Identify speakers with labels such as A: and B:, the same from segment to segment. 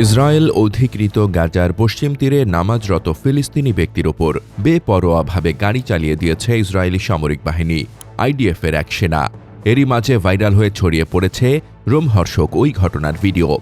A: Israel অধিকৃত গাজার পশ্চিম তীরে নামাজরত ফিলিস্তিনি ব্যক্তির ওপর বেপরোয়াভাবে গাড়ি চালিয়ে দিয়েছে ইসরায়েলি সামরিক বাহিনী, আইডিএফের এক সেনা। এরই মাঝে ভাইরাল হয়ে ছড়িয়ে পড়েছে রোমহর্ষক ওই ঘটনার ভিডিও।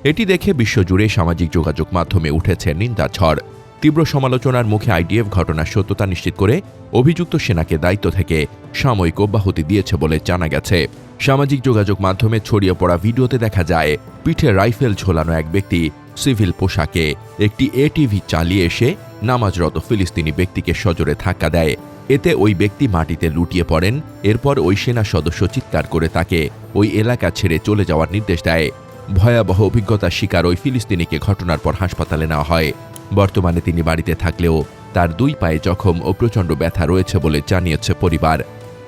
A: এটি দেখে বিশ্বজুড়ে সামাজিক যোগাযোগ মাধ্যমে উঠেছে নিন্দার ঝড়। তীব্র সমালোচনার মুখে আইডিএফ ঘটনার সত্যতা নিশ্চিত করে অভিযুক্ত সেনাকে দায়িত্ব থেকে সাময়িক অব্যাহতি দিয়েছে বলে জানা গেছে। সামাজিক যোগাযোগ মাধ্যমে ছড়িয়ে পড়া ভিডিওতে দেখা যায় পিঠে রাইফেল ঝোলানো এক ব্যক্তি সিভিল পোশাকে একটি এটিভি চালিয়ে এসে নামাজরত ফিলিস্তিনি ব্যক্তিকে সজোরে ধাক্কা দেয়। এতে ওই ব্যক্তি মাটিতে লুটিয়ে পড়েন। এরপর ওই সেনা সদস্য চিৎকার করে তাকে ওই এলাকা ছেড়ে চলে যাওয়ার নির্দেশ দেয়। ভয়াবহ অভিজ্ঞতার শিকার ওই ফিলিস্তিনিকে ঘটনার পর হাসপাতালে নেওয়া হয়। বর্তমানে তিনি বাড়িতে থাকলেও তার দুই পায়ে জখম ও প্রচণ্ড ব্যথা রয়েছে বলে জানিয়েছে পরিবার।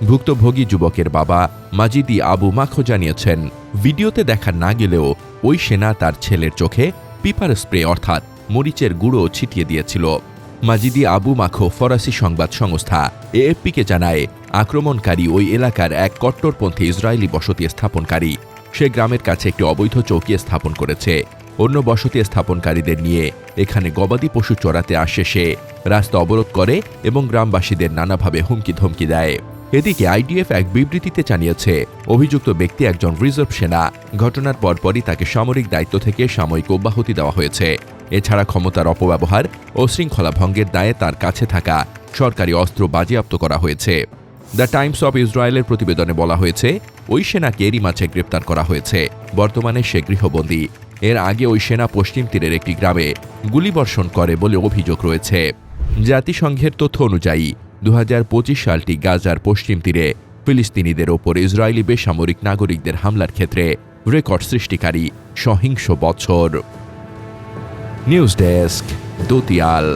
A: ভুক্তভোগী যুবকের বাবা মাজিদি আবু মাখো জানিয়েছেন, ভিডিওতে দেখা না গেলেও ওই সেনা তার ছেলের চোখে পিপার স্প্রে অর্থাৎ মরিচের গুঁড়ো ছিটিয়ে দিয়েছিল। মাজিদি আবু মাখো ফরাসি সংবাদ সংস্থা এএফপিকে জানায়, আক্রমণকারী ওই এলাকার এক কট্টরপন্থী ইসরায়েলি বসতি স্থাপনকারী। সে গ্রামের কাছে একটি অবৈধ চৌকি স্থাপন করেছে। অন্য বসতি স্থাপনকারীদের নিয়ে এখানে গবাদি পশু চড়াতে আসে সে। রাস্তা অবরোধ করে এবং গ্রামবাসীদের নানাভাবে হুমকি ধমকি দেয়। এদিকে আইডিএফ এক বিবৃতিতে জানিয়েছে, অভিযুক্ত ব্যক্তি একজন রিজার্ভ সেনা। ঘটনার পরপরই তাকে সামরিক দায়িত্ব থেকে সাময়িক অব্যাহতি দেওয়া হয়েছে। এছাড়া ক্ষমতার অপব্যবহার ও শৃঙ্খলা ভঙ্গের দায়ে তার কাছে থাকা সরকারি অস্ত্র বাজেয়াপ্ত করা হয়েছে। দ্য টাইমস অব ইসরায়েলের প্রতিবেদনে বলা হয়েছে, ওই সেনাকে এরই মাঝে গ্রেপ্তার করা হয়েছে। বর্তমানে সে গৃহবন্দী। এর আগে ওই সেনা পশ্চিম তীরের একটি গ্রামে গুলিবর্ষণ করে বলে অভিযোগ রয়েছে। জাতিসংঘের তথ্য অনুযায়ী 2025 সালটি গাজার পশ্চিম তীরে ফিলিস্তিনিদের ওপর ইসরায়েলি বেসামরিক নাগরিকদের হামলার ক্ষেত্রে রেকর্ড সৃষ্টিকারী সহিংস বছর। News desk, দতিয়াল।